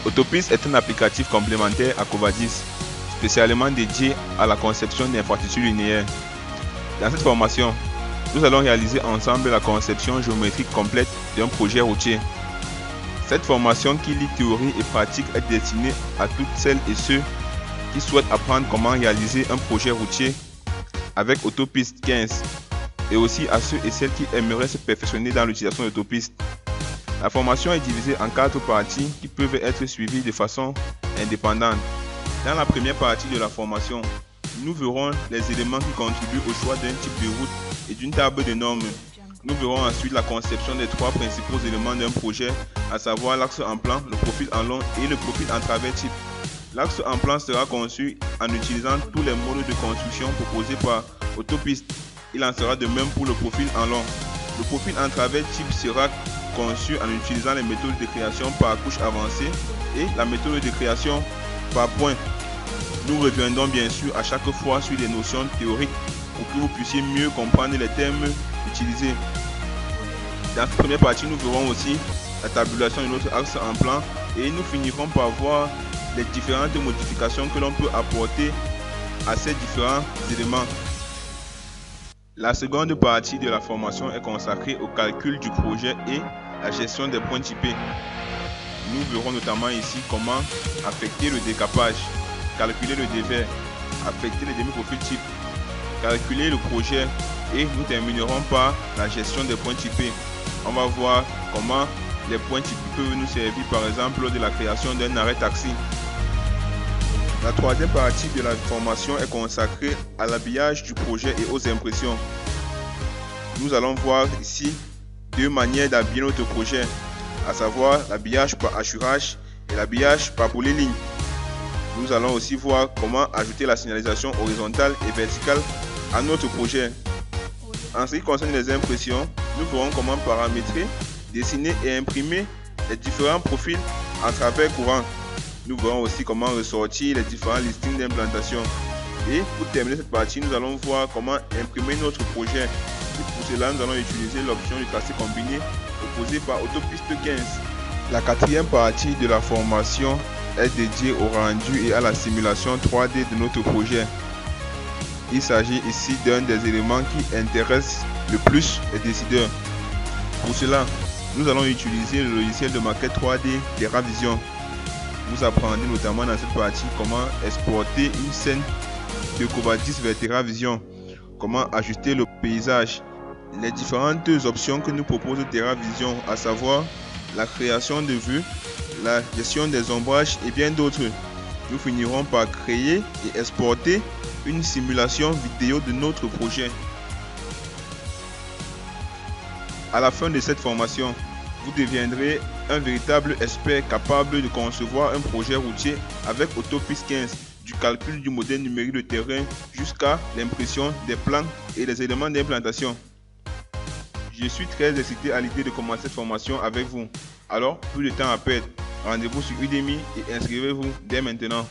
Autopiste est un applicatif complémentaire à Covadis, spécialement dédié à la conception d'infrastructures linéaires. Dans cette formation, nous allons réaliser ensemble la conception géométrique complète d'un projet routier. Cette formation qui lie théorie et pratique est destinée à toutes celles et ceux qui souhaitent apprendre comment réaliser un projet routier avec Autopiste 15 et aussi à ceux et celles qui aimeraient se perfectionner dans l'utilisation d'autopistes. La formation est divisée en 4 parties qui peuvent être suivies de façon indépendante. Dans la première partie de la formation, nous verrons les éléments qui contribuent au choix d'un type de route et d'une table de normes. Nous verrons ensuite la conception des 3 principaux éléments d'un projet, à savoir l'axe en plan, le profil en long et le profil en travers type. L'axe en plan sera conçu en utilisant tous les modes de construction proposés par Autopiste. Il en sera de même pour le profil en long. Le profil en travers type sera conçu en utilisant les méthodes de création par couche avancée et la méthode de création par point. Nous reviendrons bien sûr à chaque fois sur les notions théoriques pour que vous puissiez mieux comprendre les termes utilisés. Dans cette première partie, nous verrons aussi la tabulation de notre axe en plan et nous finirons par voir les différentes modifications que l'on peut apporter à ces différents éléments. La seconde partie de la formation est consacrée au calcul du projet et la gestion des points typés. Nous verrons notamment ici comment affecter le décapage, calculer le dévers, affecter les demi-profils types, calculer le projet et nous terminerons par la gestion des points typés. On va voir comment les points typés peuvent nous servir par exemple lors de la création d'un arrêt taxi. La troisième partie de la formation est consacrée à l'habillage du projet et aux impressions. Nous allons voir ici 2 manières d'habiller notre projet, à savoir l'habillage par hachurage et l'habillage par polyligne. Nous allons aussi voir comment ajouter la signalisation horizontale et verticale à notre projet. En ce qui concerne les impressions, nous verrons comment paramétrer, dessiner et imprimer les différents profils en travers courant. Nous verrons aussi comment ressortir les différents listings d'implantation. Et pour terminer cette partie, nous allons voir comment imprimer notre projet. Et pour cela, nous allons utiliser l'option du tracé combiné proposée par Autopiste 15. La quatrième partie de la formation est dédiée au rendu et à la simulation 3D de notre projet. Il s'agit ici d'un des éléments qui intéresse le plus les décideurs. Pour cela, nous allons utiliser le logiciel de maquette 3D TerraVision. Vous apprendrez notamment dans cette partie comment exporter une scène de Covadis vers TerraVision, comment ajuster le paysage, les différentes options que nous propose TerraVision, à savoir la création de vues, la gestion des ombrages et bien d'autres. Nous finirons par créer et exporter une simulation vidéo de notre projet. À la fin de cette formation, vous deviendrez un véritable expert capable de concevoir un projet routier avec Autopiste 15, du calcul du modèle numérique de terrain jusqu'à l'impression des plans et des éléments d'implantation. Je suis très excité à l'idée de commencer cette formation avec vous. Alors, plus de temps à perdre. Rendez-vous sur Udemy et inscrivez-vous dès maintenant.